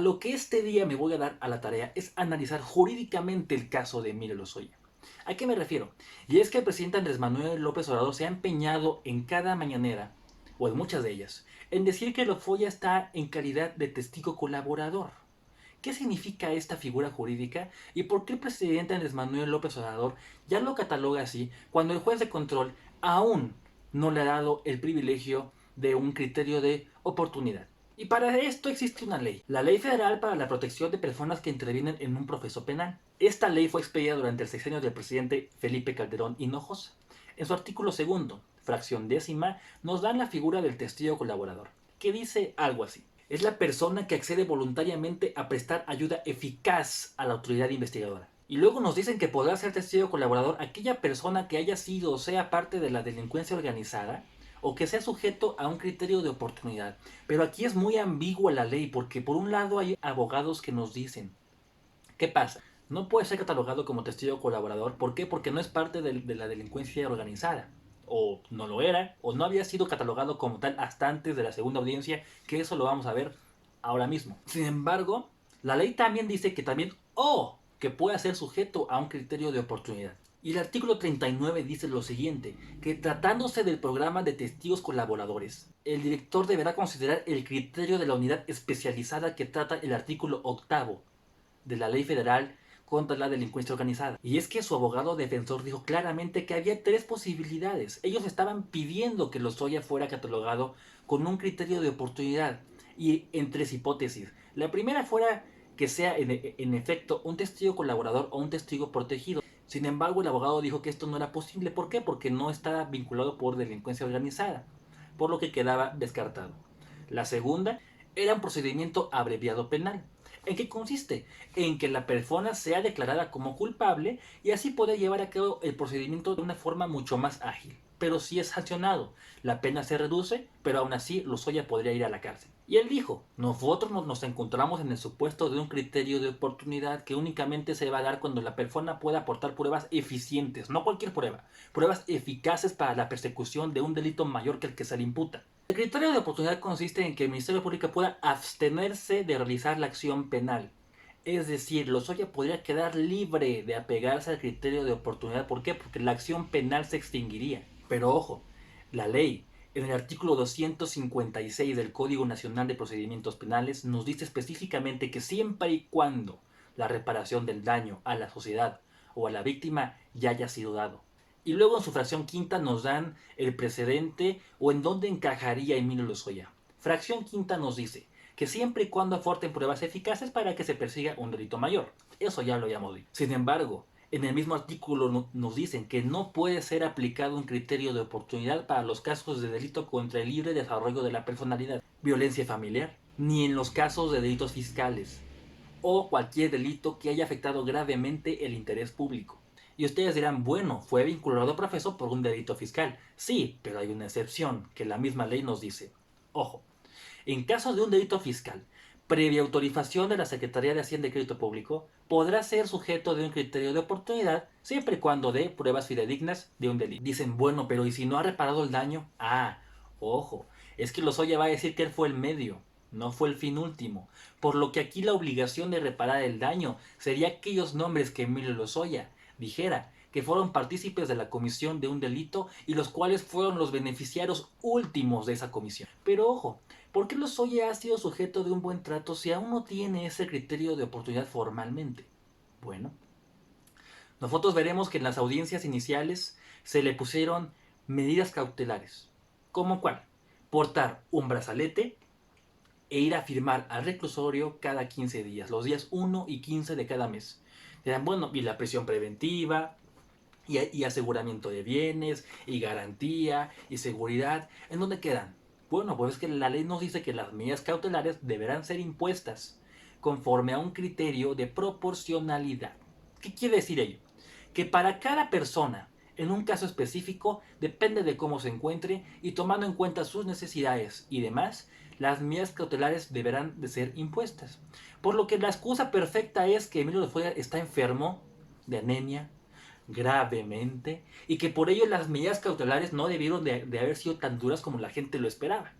lo que este día me voy a dar a la tarea es analizar jurídicamente el caso de Emilio Lozoya. ¿A qué me refiero? Y es que el presidente Andrés Manuel López Obrador se ha empeñado en cada mañanera, o en muchas de ellas, en decir que Lozoya está en calidad de testigo colaborador. ¿Qué significa esta figura jurídica y por qué el presidente Andrés Manuel López Obrador ya lo cataloga así cuando el juez de control aún no le ha dado el privilegio de un criterio de oportunidad? Y para esto existe una ley, la Ley Federal para la Protección de Personas que Intervienen en un Proceso Penal. Esta ley fue expedida durante el sexenio del presidente Felipe Calderón Hinojosa. En su artículo segundo, fracción décima, nos dan la figura del testigo colaborador, que dice algo así. Es la persona que accede voluntariamente a prestar ayuda eficaz a la autoridad investigadora. Y luego nos dicen que podrá ser testigo colaborador aquella persona que haya sido o sea parte de la delincuencia organizada o que sea sujeto a un criterio de oportunidad. Pero aquí es muy ambigua la ley porque por un lado hay abogados que nos dicen, ¿qué pasa? No puede ser catalogado como testigo colaborador. ¿Por qué? Porque no es parte de la delincuencia organizada. O no lo era, o no había sido catalogado como tal hasta antes de la segunda audiencia, que eso lo vamos a ver ahora mismo. Sin embargo, la ley también dice que también, o que pueda ser sujeto a un criterio de oportunidad. Y el artículo 39 dice lo siguiente, que tratándose del programa de testigos colaboradores, el director deberá considerar el criterio de la unidad especializada que trata el artículo octavo de la Ley Federal contra la Delincuencia Organizada. Y es que su abogado defensor dijo claramente que había tres posibilidades. Ellos estaban pidiendo que Lozoya fuera catalogado con un criterio de oportunidad y en tres hipótesis. La primera fuera que sea en efecto un testigo colaborador o un testigo protegido. Sin embargo, el abogado dijo que esto no era posible. ¿Por qué? Porque no estaba vinculado por delincuencia organizada, por lo que quedaba descartado. La segunda era un procedimiento abreviado penal. ¿En qué consiste? En que la persona sea declarada como culpable y así poder llevar a cabo el procedimiento de una forma mucho más ágil. Pero si es sancionado, la pena se reduce, pero aún así Lozoya podría ir a la cárcel. Y él dijo, nosotros nos encontramos en el supuesto de un criterio de oportunidad que únicamente se va a dar cuando la persona pueda aportar pruebas eficientes, no cualquier prueba, pruebas eficaces para la persecución de un delito mayor que el que se le imputa. El criterio de oportunidad consiste en que el Ministerio Público pueda abstenerse de realizar la acción penal. Es decir, Lozoya podría quedar libre de apegarse al criterio de oportunidad. ¿Por qué? Porque la acción penal se extinguiría. Pero ojo, la ley, en el artículo 256 del Código Nacional de Procedimientos Penales, nos dice específicamente que siempre y cuando la reparación del daño a la sociedad o a la víctima ya haya sido dado. Y luego en su fracción quinta nos dan el precedente o en dónde encajaría Emilio Lozoya. Fracción quinta nos dice que siempre y cuando aporten pruebas eficaces para que se persiga un delito mayor. Eso ya lo habíamos dicho. Sin embargo, en el mismo artículo nos dicen que no puede ser aplicado un criterio de oportunidad para los casos de delito contra el libre desarrollo de la personalidad, violencia familiar, ni en los casos de delitos fiscales o cualquier delito que haya afectado gravemente el interés público. Y ustedes dirán, bueno, fue vinculado a profeso por un delito fiscal. Sí, pero hay una excepción que la misma ley nos dice. Ojo, en caso de un delito fiscal, previa autorización de la Secretaría de Hacienda y Crédito Público, podrá ser sujeto de un criterio de oportunidad siempre y cuando dé pruebas fidedignas de un delito. Dicen, bueno, pero ¿y si no ha reparado el daño? Ah, ojo, es que Lozoya va a decir que él fue el medio, no fue el fin último, por lo que aquí la obligación de reparar el daño sería aquellos nombres que Emilio Lozoya dijera que fueron partícipes de la comisión de un delito y los cuales fueron los beneficiarios últimos de esa comisión. Pero ojo, ¿por qué Lozoya ha sido sujeto de un buen trato si aún no tiene ese criterio de oportunidad formalmente? Bueno, nosotros veremos que en las audiencias iniciales se le pusieron medidas cautelares. ¿Cómo cuál? Portar un brazalete e ir a firmar al reclusorio cada 15 días, los días 1 y 15 de cada mes. Dirán, bueno, y la prisión preventiva, y aseguramiento de bienes, y garantía, y seguridad, ¿en dónde quedan? Bueno, pues es que la ley nos dice que las medidas cautelares deberán ser impuestas conforme a un criterio de proporcionalidad. ¿Qué quiere decir ello? Que para cada persona, en un caso específico, depende de cómo se encuentre y tomando en cuenta sus necesidades y demás, las medidas cautelares deberán de ser impuestas. Por lo que la excusa perfecta es que Emilio Lozoya está enfermo de anemia, gravemente, y que por ello las medidas cautelares no debieron de haber sido tan duras como la gente lo esperaba.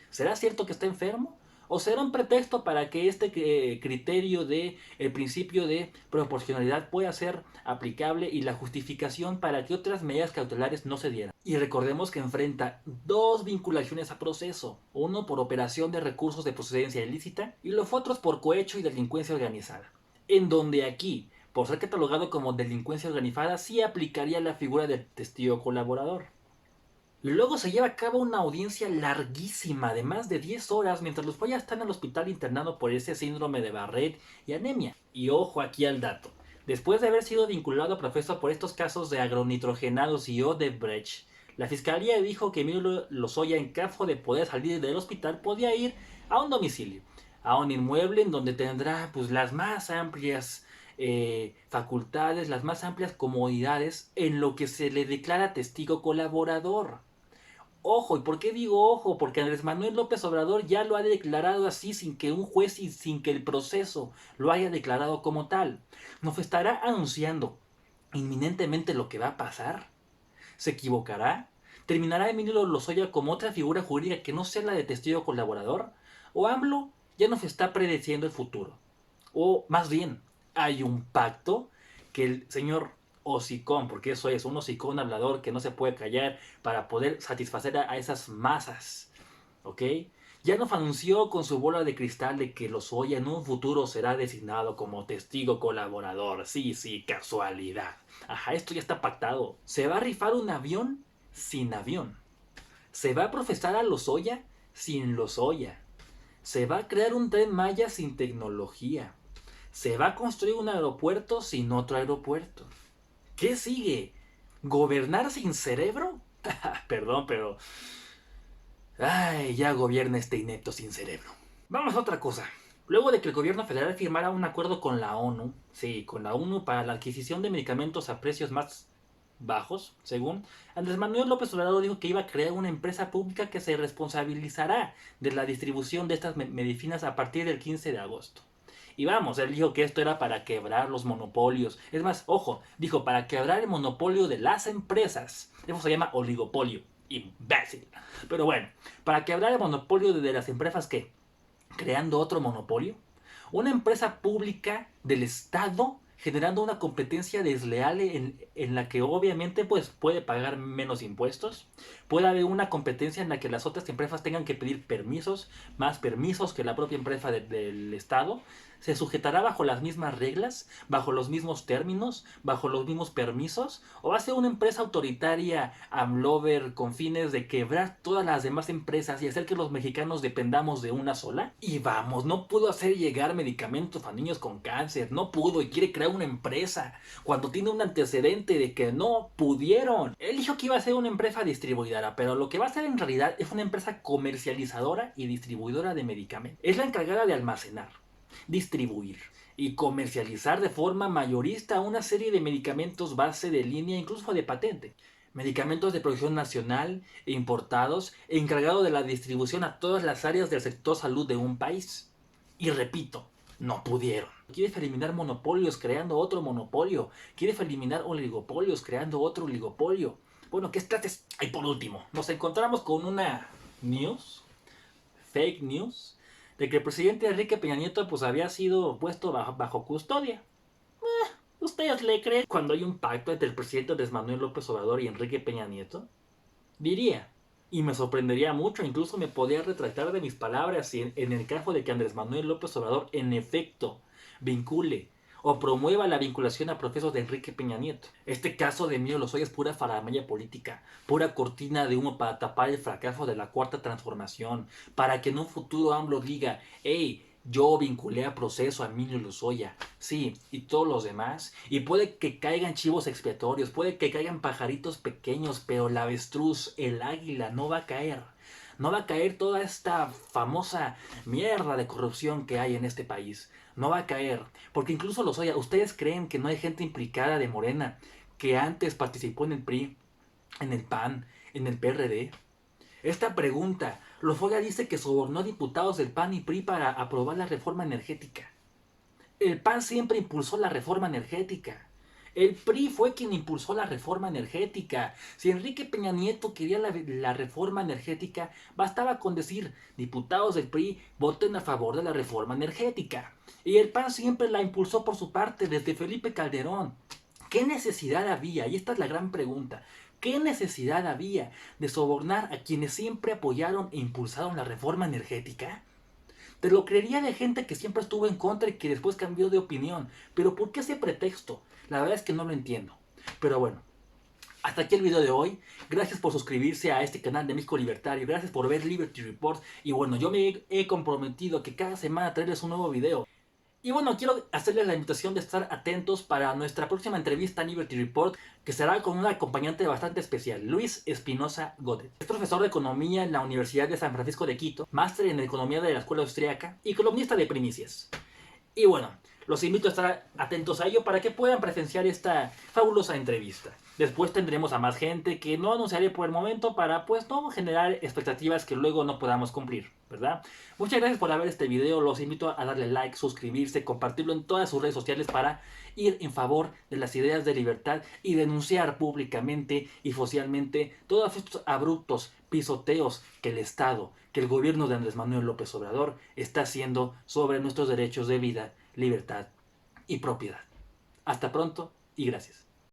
¿Será cierto que está enfermo? ¿O será un pretexto para que este criterio de el principio de proporcionalidad pueda ser aplicable y la justificación para que otras medidas cautelares no se dieran? Y recordemos que enfrenta dos vinculaciones a proceso, uno por operación de recursos de procedencia ilícita y los otros por cohecho y delincuencia organizada, en donde aquí, por ser catalogado como delincuencia organizada, sí aplicaría la figura del testigo colaborador. Luego se lleva a cabo una audiencia larguísima de más de 10 horas mientras los ya están en el hospital internado por ese síndrome de Barrett y anemia. Y ojo aquí al dato. Después de haber sido vinculado a proceso por estos casos de agronitrogenados y Odebrecht, la fiscalía dijo que Emilio Lozoya, en caso de poder salir del hospital, podía ir a un domicilio, a un inmueble en donde tendrá pues las más amplias facultades, las más amplias comodidades en lo que se le declara testigo colaborador. Ojo, ¿y por qué digo ojo? Porque Andrés Manuel López Obrador ya lo ha declarado así sin que un juez y sin que el proceso lo haya declarado como tal. ¿Nos estará anunciando inminentemente lo que va a pasar? ¿Se equivocará? ¿Terminará Emilio Lozoya como otra figura jurídica que no sea la de testigo colaborador? ¿O AMLO ya nos está predeciendo el futuro? O más bien, hay un pacto que el señor hocicón, porque eso es, un hocicón hablador que no se puede callar para poder satisfacer a esas masas, ¿ok? Ya nos anunció con su bola de cristal de que Lozoya en un futuro será designado como testigo colaborador. Sí, sí, casualidad. Ajá, esto ya está pactado. ¿Se va a rifar un avión sin avión? ¿Se va a profesar a Lozoya sin Lozoya? ¿Se va a crear un tren Maya sin tecnología? ¿Se va a construir un aeropuerto sin otro aeropuerto? ¿Qué sigue? ¿Gobernar sin cerebro? Perdón, pero... Ay, ya gobierna este inepto sin cerebro. Vamos a otra cosa. Luego de que el gobierno federal firmara un acuerdo con la ONU, sí, con la ONU para la adquisición de medicamentos a precios más bajos, según, Andrés Manuel López Obrador dijo que iba a crear una empresa pública que se responsabilizará de la distribución de estas medicinas a partir del 15 de agosto. Y vamos, él dijo que esto era para quebrar los monopolios. Es más, ojo, dijo para quebrar el monopolio de las empresas. Eso se llama oligopolio. Imbécil. Pero bueno, para quebrar el monopolio de las empresas, ¿qué? ¿Creando otro monopolio? Una empresa pública del Estado generando una competencia desleal en la que obviamente pues puede pagar menos impuestos. Puede haber una competencia en la que las otras empresas tengan que pedir permisos, más permisos que la propia empresa del Estado. ¿Se sujetará bajo las mismas reglas, bajo los mismos términos, bajo los mismos permisos? ¿O va a ser una empresa autoritaria, amlover, con fines de quebrar todas las demás empresas y hacer que los mexicanos dependamos de una sola? Y vamos, no pudo hacer llegar medicamentos a niños con cáncer, no pudo y quiere crear una empresa cuando tiene un antecedente de que no pudieron. Él dijo que iba a ser una empresa distribuidora, pero lo que va a ser en realidad es una empresa comercializadora y distribuidora de medicamentos. Es la encargada de almacenar, distribuir y comercializar de forma mayorista una serie de medicamentos base de línea, incluso de patente. Medicamentos de producción nacional e importados, encargado de la distribución a todas las áreas del sector salud de un país. Y repito, no pudieron. Quieres eliminar monopolios creando otro monopolio. Quieres eliminar oligopolios creando otro oligopolio. Bueno, ¿qué estrategias? Y por último, nos encontramos con una fake news, de que el presidente Enrique Peña Nieto pues había sido puesto bajo custodia. ¿Ustedes le creen cuando hay un pacto entre el presidente Andrés Manuel López Obrador y Enrique Peña Nieto? Diría, y me sorprendería mucho, incluso me podría retractar de mis palabras si en el caso de que Andrés Manuel López Obrador en efecto vincule o promueva la vinculación a procesos de Enrique Peña Nieto. Este caso de Emilio Lozoya es pura faramalla política, pura cortina de humo para tapar el fracaso de la Cuarta Transformación, para que en un futuro AMLO diga, hey, yo vinculé a proceso a Emilio Lozoya, sí, y todos los demás, y puede que caigan chivos expiatorios, puede que caigan pajaritos pequeños, pero el avestruz, el águila, no va a caer. No va a caer toda esta famosa mierda de corrupción que hay en este país. No va a caer. Porque incluso Lozoya, ¿ustedes creen que no hay gente implicada de Morena que antes participó en el PRI, en el PAN, en el PRD? Esta pregunta, Lozoya dice que sobornó a diputados del PAN y PRI para aprobar la reforma energética. El PAN siempre impulsó la reforma energética. El PRI fue quien impulsó la reforma energética. Si Enrique Peña Nieto quería la reforma energética, bastaba con decir, diputados del PRI, voten a favor de la reforma energética. Y el PAN siempre la impulsó por su parte, desde Felipe Calderón. ¿Qué necesidad había? Y esta es la gran pregunta. ¿Qué necesidad había de sobornar a quienes siempre apoyaron e impulsaron la reforma energética? Te lo creería de gente que siempre estuvo en contra y que después cambió de opinión. Pero ¿por qué ese pretexto? La verdad es que no lo entiendo. Pero bueno, hasta aquí el video de hoy. Gracias por suscribirse a este canal de México Libertario. Gracias por ver Liberty Report. Y bueno, yo me he comprometido que cada semana traerles un nuevo video. Y bueno, quiero hacerles la invitación de estar atentos para nuestra próxima entrevista en Liberty Report, que será con un acompañante bastante especial, Luis Espinosa Godet. Es profesor de Economía en la Universidad de San Francisco de Quito, máster en Economía de la Escuela Austriaca y columnista de Primicias. Y bueno, los invito a estar atentos a ello para que puedan presenciar esta fabulosa entrevista. Después tendremos a más gente que no anunciaré por el momento para pues no generar expectativas que luego no podamos cumplir, ¿verdad? Muchas gracias por ver este video, los invito a darle like, suscribirse, compartirlo en todas sus redes sociales para ir en favor de las ideas de libertad y denunciar públicamente y socialmente todos estos abruptos pisoteos que el Estado, que el gobierno de Andrés Manuel López Obrador está haciendo sobre nuestros derechos de vida, libertad y propiedad. Hasta pronto y gracias.